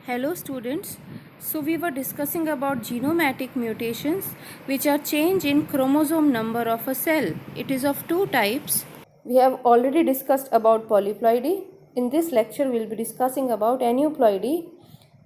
Hello students. So we were discussing about genomatic mutations which are change in chromosome number of a cell. It is of two types. We have already discussed about polyploidy. In this lecture we will be discussing about aneuploidy,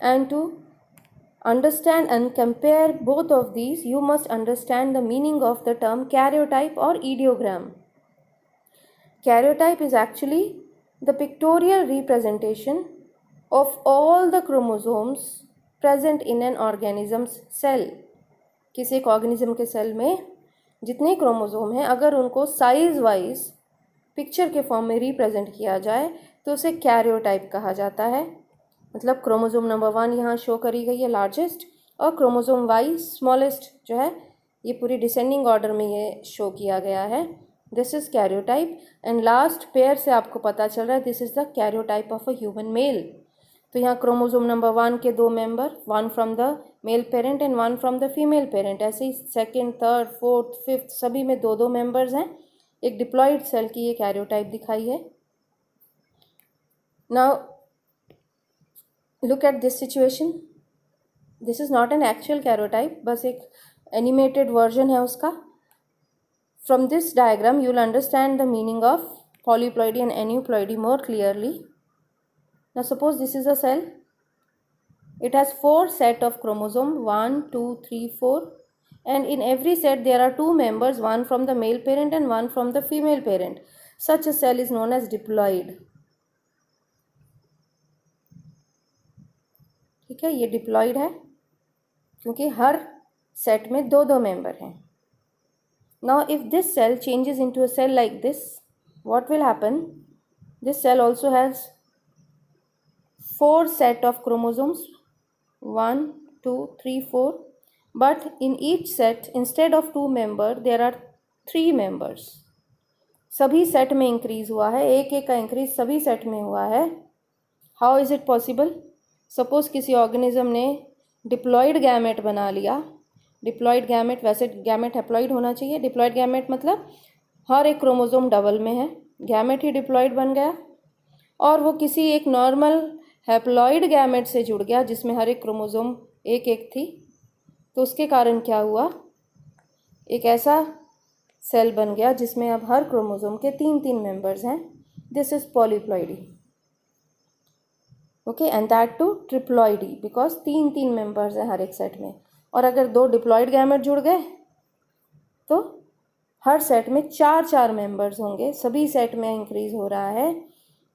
and to understand and compare both of these you must understand the meaning of the term karyotype or ideogram. Karyotype is actually the pictorial representation of all the chromosomes present in an organism's cell. किसी एक organism के cell में जितने chromosome हैं अगर उनको size wise picture के form में रिप्रेजेंट किया जाए तो उसे कैरियोटाइप कहा जाता है. मतलब क्रोमोसोम नंबर 1 यहाँ शो करी गई है लार्जेस्ट, और क्रोमोसोम वाई स्मॉलेस्ट जो है ये पूरी डिसेंडिंग ऑर्डर में ये शो किया गया है. This is karyotype. And last pair से आपको पता चल रहा है this is the karyotype of a human male. तो यहाँ क्रोमोसोम नंबर 1 के दो member, one from the male parent and one from the female parent. ऐसे ही सेकेंड, थर्ड, फोर्थ, फिफ्थ सभी में दो दो मेंबर्स हैं. एक डिप्लॉइड सेल की ये कैरियोटाइप दिखाई है. Now look at this situation. This is not an actual karyotype, बस एक एनिमेटेड वर्जन है उसका. From this diagram you will understand the meaning of polyploidy and aneuploidy more clearly. Now suppose this is a cell. It has 4 set of chromosome 1, 2, 3, 4, and in every set there are 2 members, one from the male parent and one from the female parent. Such a cell is known as diploid. ठीक है, ये diploid है क्योंकि हर set में दो दो member हैं. Now if this cell changes into a cell like this, what will happen? This cell also has 4 set of chromosomes 1, 2, 3, 4, but in each set instead of 2 member there are 3 members. सभी set में increase हुआ है, एक एक का increase सभी set में हुआ है. How is it possible? Suppose किसी ऑर्गेनिज्म ने डिप्लॉइड गैमेट बना लिया. डिप्लॉइड गैमेट, वैसे गैमेट हैप्लॉइड होना चाहिए. डिप्लॉइड गैमेट मतलब हर एक क्रोमोसोम डबल में है, गैमेट ही डिप्लॉइड बन गया. और वो किसी एक नॉर्मल हैप्लॉइड गैमेट से जुड़ गया जिसमें हर एक क्रोमोसोम एक एक थी. तो उसके कारण क्या हुआ? एक ऐसा सेल बन गया जिसमें अब हर क्रोमोसोम के 3-3 मेंबर्स हैं. This is polyploidy. Okay, and that too triploidy because 3-3 members हैं हर एक सेट में. और अगर 2 डिप्लॉइड गैमेट जुड़ गए तो हर सेट में 4-4 मेंबर्स होंगे, सभी सेट में इंक्रीज हो रहा है.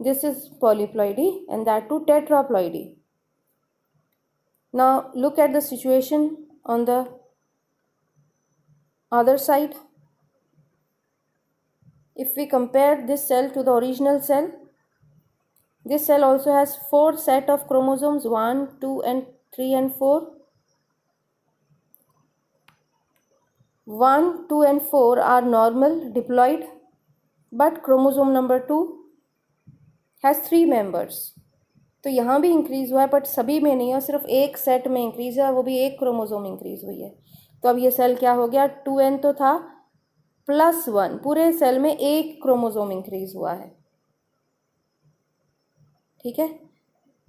This is polyploidy and that to tetraploidy. Now look at the situation on the other side. If we compare this cell to the original cell, this cell also has 4 set of chromosomes 1, 2 and 3 and 4. 1, 2 and 4 are normal diploid, but chromosome number 2 has 3 members. तो यहाँ भी increase हुआ है but सभी में नहीं है, सिर्फ एक सेट में इंक्रीज है, वो भी एक क्रोमोसोम इंक्रीज हुई है. तो अब ये सेल क्या हो गया? 2n तो था +1, पूरे सेल में एक क्रोमोसोम इंक्रीज हुआ है. ठीक है,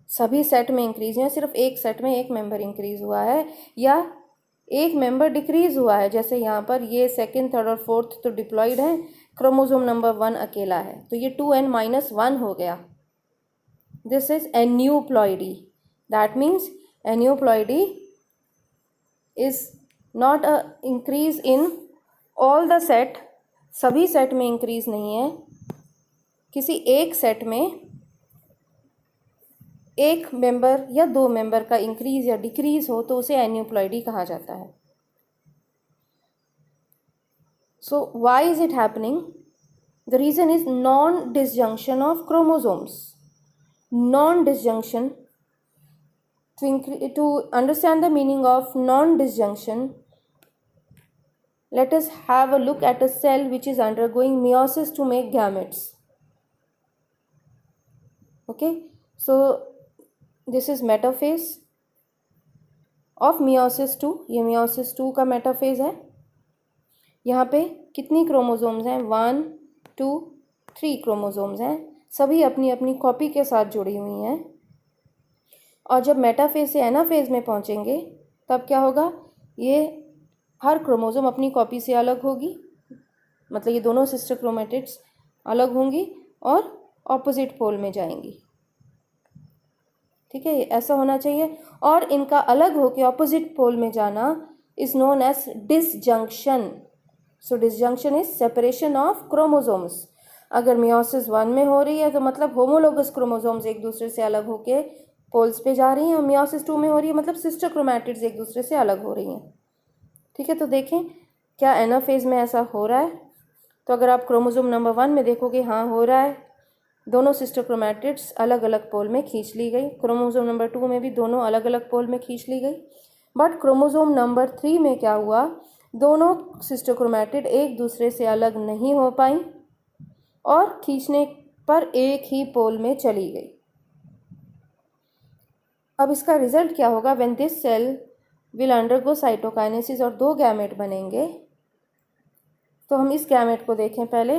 सभी सेट में इंक्रीज हैं, सिर्फ एक सेट में एक मेंबर इंक्रीज हुआ है या एक मेंबर डिक्रीज हुआ है. जैसे यहाँ पर ये सेकंड, थर्ड और फोर्थ तो डिप्लॉइड है, क्रोमोसोम नंबर 1 अकेला है, तो ये 2n-1 हो गया. This is aneuploidy. That means aneuploidy is not a increase in all the set. सभी सेट में इंक्रीज नहीं है, किसी एक सेट में एक मेंबर या 2 मेंबर का इंक्रीज या डिक्रीज हो तो उसे एन्यूप्लॉइडी कहा जाता है. So why is it happening? The reason is non disjunction of chromosomes. Non disjunction, to understand the meaning of non disjunction, let us have a look at a cell which is undergoing meiosis to make gametes. Okay, so this is metaphase of meiosis 2. ये meiosis 2 का metaphase है. यहाँ पे कितनी chromosomes हैं? 1, 2, 3 chromosomes हैं, सभी अपनी अपनी कॉपी के साथ जुड़ी हुई हैं. और जब मेटाफेज से एनाफेज में पहुंचेंगे तब क्या होगा, ये हर क्रोमोसोम अपनी कॉपी से अलग होगी, मतलब ये दोनों सिस्टर क्रोमेटिड्स अलग होंगी और ऑपोजिट पोल में जाएंगी। ठीक है, ऐसा होना चाहिए। और इनका अलग होकर ऑपोजिट पोल में जाना is known as disjunction. So disjunction is separation of chromosomes. अगर मियोसिस 1 में हो रही है तो मतलब होमोलोगस क्रोमोसोम्स एक दूसरे से अलग होके पोल्स पे जा रही हैं, और मियोसिस 2 में हो रही है मतलब सिस्टर क्रोमैटिड्स एक दूसरे से अलग हो रही हैं। ठीक है, तो देखें क्या एनाफेज में ऐसा हो रहा है। तो अगर आप क्रोमोसोम नंबर 1 में देखोगे, हाँ हो रहा है, दोनों सिस्टर क्रोमैटिड्स अलग अलग पोल में खींच ली गई। क्रोमोसोम नंबर 2 में भी दोनों अलग अलग पोल में खींच ली गई। बट क्रोमोसोम नंबर 3 में क्या हुआ, दोनों सिस्टर क्रोमैटिड एक दूसरे से अलग नहीं हो पाई और खींचने पर एक ही पोल में चली गई। अब इसका रिजल्ट क्या होगा, when this cell will undergo cytokinesis और 2 गैमेट बनेंगे। तो हम इस गैमेट को देखें पहले।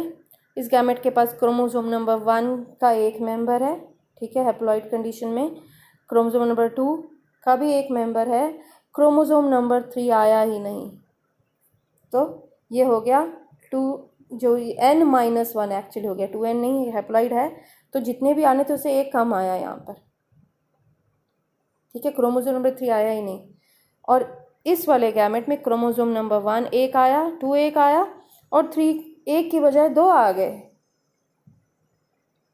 इस गैमेट के पास क्रोमोसोम नंबर 1 का एक मेंबर है, ठीक है, हैप्लॉइड कंडीशन में। क्रोमोसोम नंबर 2 का भी एक मेंबर है, क्रोमोसोम नंबर 3 आया ही नहीं। तो ये हो गया 2, जो n-1 एक्चुअली हो गया, 2n नहीं, हैप्लॉइड है तो जितने भी आने थे उससे एक कम आया यहाँ पर। ठीक है, क्रोमोसोम नंबर 3 आया ही नहीं। और इस वाले गैमेट में क्रोमोसोम नंबर 1 एक आया, 2 एक आया और 3 एक की बजाय 2 आ गए।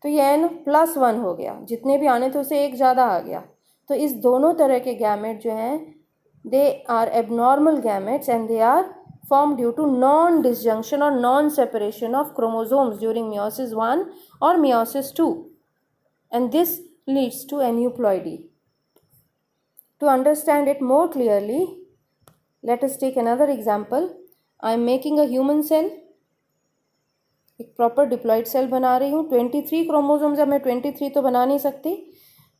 तो ये n+1 हो गया, जितने भी आने थे उससे एक ज़्यादा आ गया। तो इस दोनों तरह के गैमेट जो हैं they are abnormal gametes and they are formed due to non-disjunction or non-separation of chromosomes during meiosis 1 or meiosis 2, and this leads to aneuploidy. To understand it more clearly, let us take another example. I am making a human cell, एक proper diploid cell बना रही हूँ। 23 chromosomes है, मैं 23 तो बना नहीं सकती,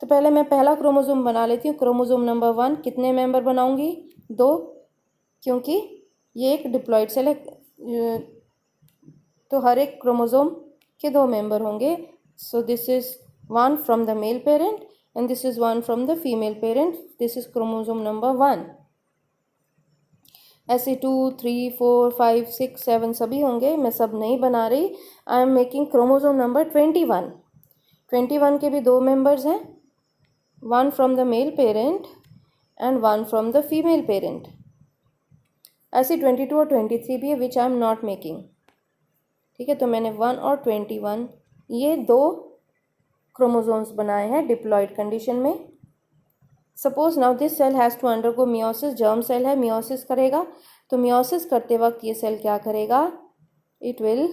तो पहले मैं पहला क्रोमोसोम बना लेती हूँ। क्रोमोसोम नंबर 1 कितने मेंबर बनाऊंगी, 2, क्योंकि ये एक डिप्लॉइड सेल है, तो हर एक क्रोमोसोम के 2 मेंबर होंगे। सो this is 1 from the male parent and this is 1 from the female parent. This is chromosome number 1। ऐसे 2, 3, 4, 5, 6, 7 सभी होंगे, मैं सब नहीं बना रही। I am making chromosome number 21। 21 के भी 2 मेंबर्स हैं, 1 from the male parent and 1 from the female parent. ऐसे 22 और 23 भी है, विच आई एम नॉट मेकिंग। ठीक है, तो मैंने 1 और 21 ये 2 क्रोमोसोम्स बनाए हैं डिप्लॉइड कंडीशन में। Suppose now this cell has to undergo meiosis, germ cell है, मियोसिस करेगा। तो मियोसिस करते वक्त ये सेल क्या करेगा, it will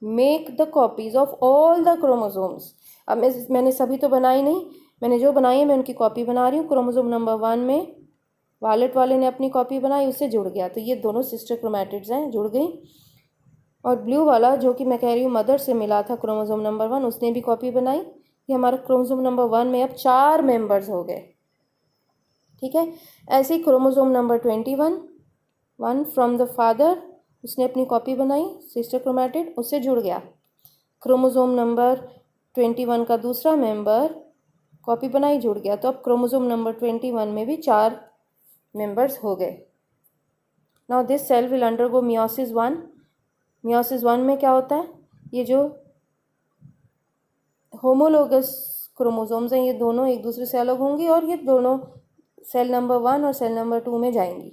make the copies of all the chromosomes. अब मैंने सभी तो बनाई नहीं, मैंने जो बनाई है मैं उनकी कॉपी बना रही हूँ। क्रोमोसोम नंबर 1 में वायलेट वाले ने अपनी कॉपी बनाई, उससे जुड़ गया, तो ये दोनों सिस्टर क्रोमैटिड्स हैं, जुड़ गई। और ब्लू वाला जो कि मैं कह रही हूँ मदर से मिला था क्रोमोसोम नंबर 1, उसने भी कॉपी बनाई। ये हमारा क्रोमोसोम नंबर 1 में अब 4 मेंबर्स हो गए। ठीक है, ऐसे ही chromosome number 21, 1 from the father, उसने अपनी कॉपी बनाई, सिस्टर क्रोमैटिड, उससे जुड़ गया। क्रोमोसोम नंबर 21 का दूसरा मेंबर कॉपी बनाई, जुड़ गया। तो अब क्रोमोसोम नंबर 21 में भी 4 मेंबर्स हो गए। Now this cell will undergo meiosis 1। Meiosis 1 में क्या होता है, ये जो होमोलोगस क्रोमोसोम्स हैं ये दोनों एक दूसरे से अलग होंगी और ये दोनों सेल नंबर 1 और सेल नंबर 2 में जाएंगी।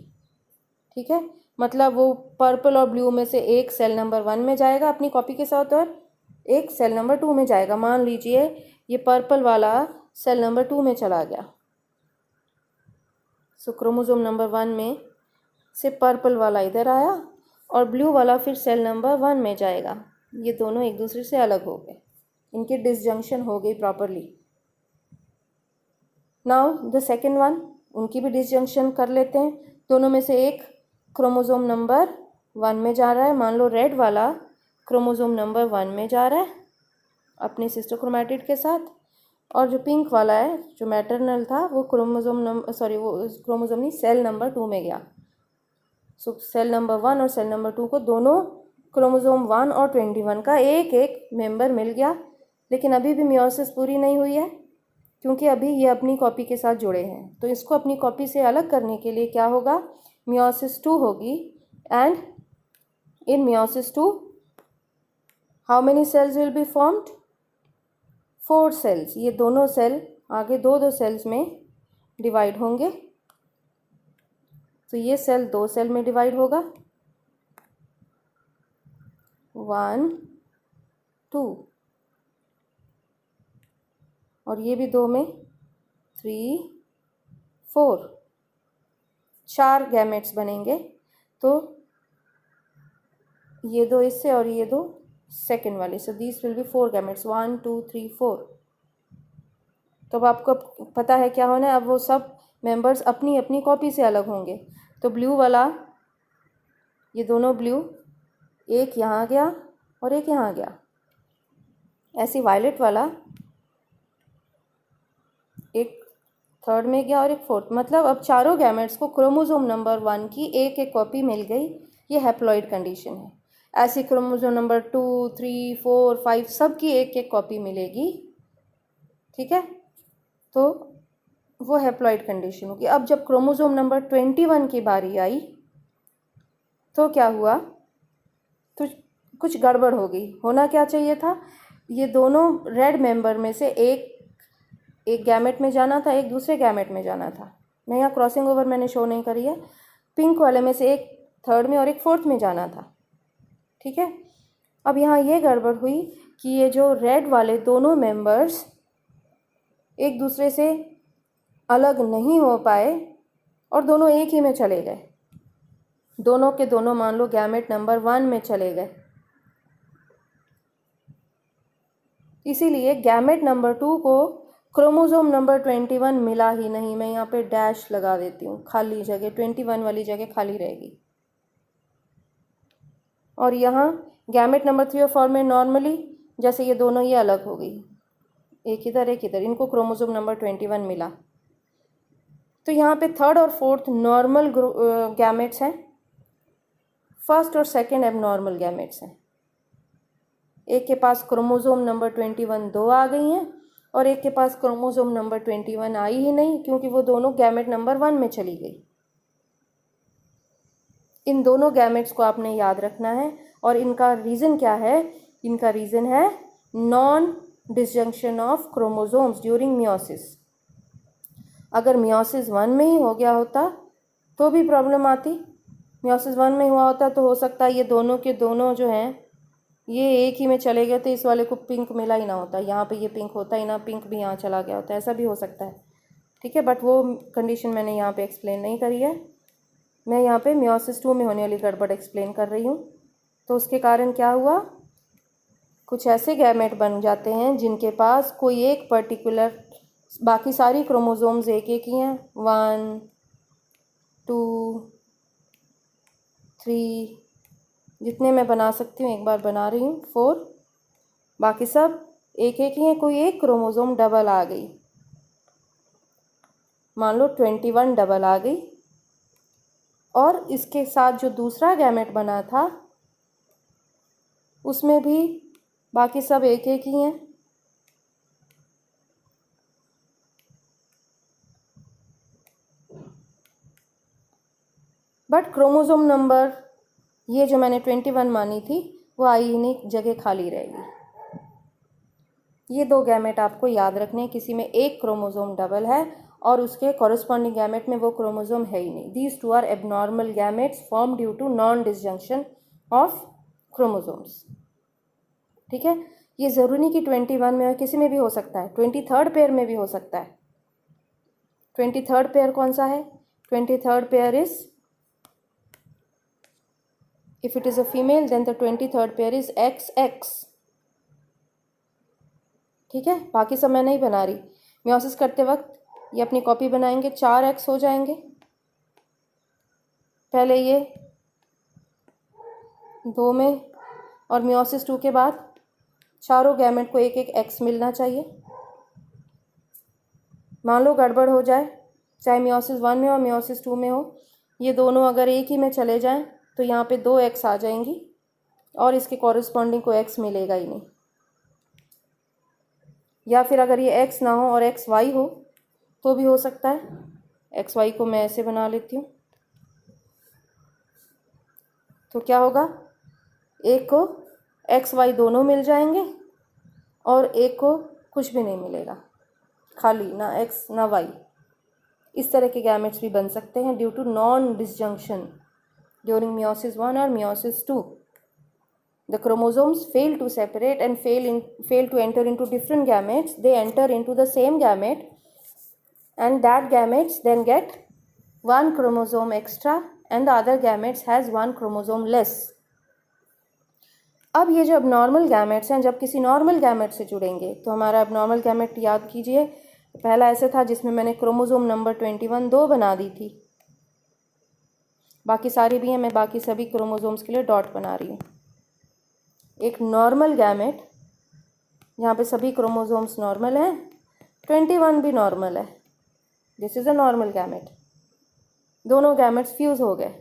ठीक है, मतलब वो पर्पल और ब्लू में से एक सेल नंबर 1 में जाएगा अपनी कॉपी के साथ और एक सेल नंबर 2 में जाएगा। मान लीजिए ये पर्पल वाला सेल नंबर 2 में चला गया, सो क्रोमोसोम नंबर 1 में से पर्पल वाला इधर आया और ब्लू वाला फिर सेल नंबर 1 में जाएगा। ये दोनों एक दूसरे से अलग हो गए, इनकी डिसजंक्शन हो गई properly. Now the second one, उनकी भी डिसजंक्शन कर लेते हैं। दोनों में से एक क्रोमोसोम नंबर 1 में जा रहा है, मान लो रेड वाला क्रोमोसोम नंबर 1 में जा रहा है अपने सिस्टर क्रोमैटिड के साथ, और जो पिंक वाला है जो मैटरनल था वो क्रोमोसोम नहीं, सेल नंबर 2 में गया। सो सेल नंबर 1 और सेल नंबर 2 को दोनों क्रोमोसोम 1 और 21 का एक एक मेंबर मिल गया, लेकिन अभी भी मियोसिस पूरी नहीं हुई है। क्योंकि अभी ये अपनी कॉपी के साथ जुड़े हैं। तो इसको अपनी कॉपी से अलग करने के लिए क्या होगा, मियोसिस 2 होगी। And in meiosis 2 how many cells will be formed, 4 cells. ये दोनों सेल आगे दो दो सेल्स में डिवाइड होंगे। तो ये सेल 2 सेल में डिवाइड होगा, 1 2, और ये भी 2 में 3 4, 4 गैमेट्स बनेंगे। तो ये 2 इससे और ये 2 सेकेंड वाले, so this will be 4 gametes, 1 2 3 4। तो अब आपको पता है क्या होना है, अब वो सब मेंबर्स अपनी अपनी कॉपी से अलग होंगे। तो ब्लू वाला, ये दोनों ब्लू, एक यहाँ गया और एक यहाँ गया। ऐसे वायलेट वाला एक थर्ड में गया और एक फोर्थ। मतलब अब चारों गैमेट्स को क्रोमोसोम नंबर 1 की एक एक कॉपी मिल गई। ये हैप्लॉइड कंडीशन है। ऐसी क्रोमोसोम नंबर 2 3 4 5 सब की एक एक कॉपी मिलेगी, ठीक है। तो वो हैप्लॉइड कंडीशन होगी। अब जब क्रोमोसोम नंबर 21 की बारी आई तो क्या हुआ, तो कुछ गड़बड़ हो गई। होना क्या चाहिए था, ये दोनों रेड मेंबर में से एक गैमेट में जाना था, एक दूसरे गैमेट में जाना था। मैं यहाँ क्रॉसिंग ओवर मैंने शो नहीं करी है। पिंक वाले में से एक थर्ड में और एक फोर्थ में जाना था, ठीक है। अब यहाँ ये गड़बड़ हुई कि ये जो रेड वाले दोनों मेंबर्स एक दूसरे से अलग नहीं हो पाए और दोनों एक ही में चले गए। दोनों के दोनों मान लो गैमेट नंबर 1 में चले गए। इसीलिए गैमेट नंबर 2 को क्रोमोसोम नंबर 21 मिला ही नहीं। मैं यहाँ पे डैश लगा देती हूँ, खाली जगह 21 वाली जगह खाली रहेगी। और यहाँ गैमेट नंबर 3 और 4 में नॉर्मली जैसे ये दोनों ये अलग हो गई, एक इधर एक इधर, इनको क्रोमोसोम नंबर 21 मिला। तो यहाँ पे थर्ड और फोर्थ नॉर्मल गैमेट्स हैं, फर्स्ट और सेकंड एबनॉर्मल गैमेट्स हैं। एक के पास क्रोमोसोम नंबर 21 दो आ गई हैं और एक के पास क्रोमोसोम नंबर 21 आई ही नहीं, क्योंकि वो दोनों गैमेट नंबर 1 में चली गई। इन दोनों गैमेट्स को आपने याद रखना है। और इनका रीज़न क्या है, इनका रीज़न है non disjunction of chromosomes during meiosis. अगर मियोसिस 1 में ही हो गया होता तो भी प्रॉब्लम आती। मियोसिस 1 में हुआ होता तो हो सकता है ये दोनों के दोनों जो हैं ये एक ही में चले गए, तो इस वाले को पिंक मिला ही ना होता, यहाँ पे ये पिंक होता ही ना, पिंक भी यहाँ चला गया होता, ऐसा भी हो सकता है, ठीक है। बट वो कंडीशन मैंने यहाँ पे एक्सप्लेन नहीं करी है। मैं यहाँ पे मियोसिस 2 में होने वाली गड़बड़ एक्सप्लेन कर रही हूँ। तो उसके कारण क्या हुआ, कुछ ऐसे गैमेट बन जाते हैं जिनके पास कोई एक पर्टिकुलर, बाकी सारी क्रोमोसोम्स एक एक ही हैं, 1 2 3, जितने मैं बना सकती हूँ एक बार बना रही हूँ, 4, बाकी सब एक एक ही हैं। कोई एक क्रोमोसोम डबल आ गई, मान लो 21 डबल आ गई, और इसके साथ जो दूसरा गैमेट बना था उसमें भी बाकी सब एक एक ही हैं। बट क्रोमोसोम नंबर ये जो मैंने 21 मानी थी वो आई ही नहीं, जगह खाली रहेगी। ये दो गैमेट आपको याद रखने हैं। किसी में एक क्रोमोसोम डबल है और उसके कॉरस्पॉन्डिंग गैमेट में वो क्रोमोसोम है ही नहीं। These two are abnormal gametes form due to non disjunction of chromosomes, ठीक है। ये ज़रूरी नहीं कि 21 में हो, किसी में भी हो सकता है, 23rd पेयर में भी हो सकता है। 23rd पेयर कौन सा है, 23rd pair is, if it is a female then the 23rd pair is XX, ठीक है। बाकी सब मैं नहीं बना रही। मियोसिस करते वक्त ये अपनी कॉपी बनाएंगे, 4X हो जाएंगे। पहले ये 2 में और मियोसिस 2 के बाद चारों गैमेट को एक एक X मिलना चाहिए। मान लो गड़बड़ हो जाए, चाहे मियोसिस 1 में हो मियोसिस 2 में हो, ये दोनों अगर एक ही में चले जाएं तो यहाँ पे 2 X आ जाएंगी और इसके कॉरस्पॉन्डिंग को X मिलेगा ही नहीं। या फिर अगर ये एक्स ना हो और एक्स वाई हो तो भी हो सकता है। एक्स वाई को मैं ऐसे बना लेती हूँ। तो क्या होगा, एक को एक्स वाई दोनों मिल जाएंगे और एक को कुछ भी नहीं मिलेगा, खाली ना एक्स ना वाई। इस तरह के गैमेट्स भी बन सकते हैं due to non disjunction during meiosis 1 और meiosis 2. The chromosomes fail to separate and fail to enter into different gametes. They enter into the same gamete, and that gametes then get one chromosome extra and the other gametes has one chromosome less. अब ये जो abnormal gametes हैं, जब किसी normal gamete से जुड़ेंगे तो हमारा abnormal gamete याद कीजिए, पहला ऐसे था जिसमें मैंने क्रोमोसोम नंबर 21 दो बना दी थी, बाकी सारी भी हैं, मैं बाकी सभी क्रोमोसोम्स के लिए डॉट बना रही हूँ। एक नॉर्मल गैमेट जहाँ पे सभी क्रोमोसोम्स नॉर्मल हैं, 21 भी नॉर्मल है, this is a normal gamete. दोनों गैमेट्स फ्यूज़ हो गए,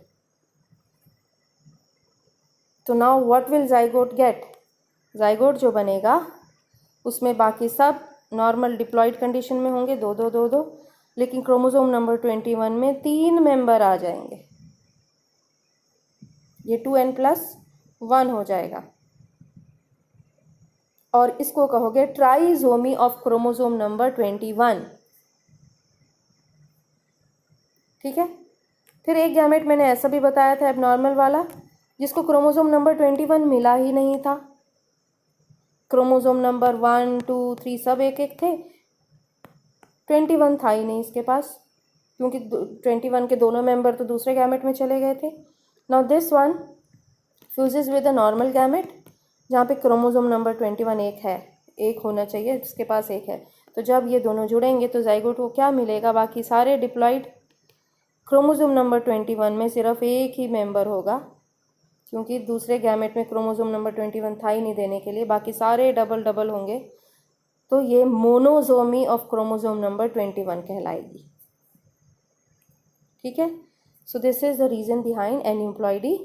तो now what will zygote get? Zygote जो बनेगा उसमें बाकी सब नॉर्मल डिप्लॉयड कंडीशन में होंगे, दो दो दो दो, लेकिन क्रोमोसोम नंबर 21 में 3 मेंबर आ जाएंगे, ये 2n+1 हो जाएगा और इसको कहोगे ट्राइजोमी ऑफ क्रोमोसोम नंबर 21। ठीक है। फिर एक गैमेट मैंने ऐसा भी बताया था एबनॉर्मल वाला, जिसको क्रोमोसोम नंबर 21 मिला ही नहीं था। क्रोमोसोम नंबर 1 2 3 सब एक एक थे, 21 था ही नहीं इसके पास, क्योंकि 21 के दोनों मेंबर तो दूसरे गैमेट में चले गए थे। Now this one fuses with a normal gamete जहाँ पे क्रोमोसोम नंबर 21 एक है, एक होना चाहिए, जिसके पास एक है। तो जब ये दोनों जुड़ेंगे तो जाइगोट को क्या मिलेगा? बाकी सारे डिप्लॉयड। क्रोमोसोम नंबर 21 में सिर्फ एक ही मेंबर होगा, क्योंकि दूसरे गैमेट में क्रोमोसोम नंबर 21 था ही नहीं देने के लिए, बाकी सारे डबल डबल होंगे। तो ये मोनोजोमी ऑफ क्रोमोसोम नंबर 21 कहलाएगी। ठीक है। So this is the reason behind एनिप्लॉइडी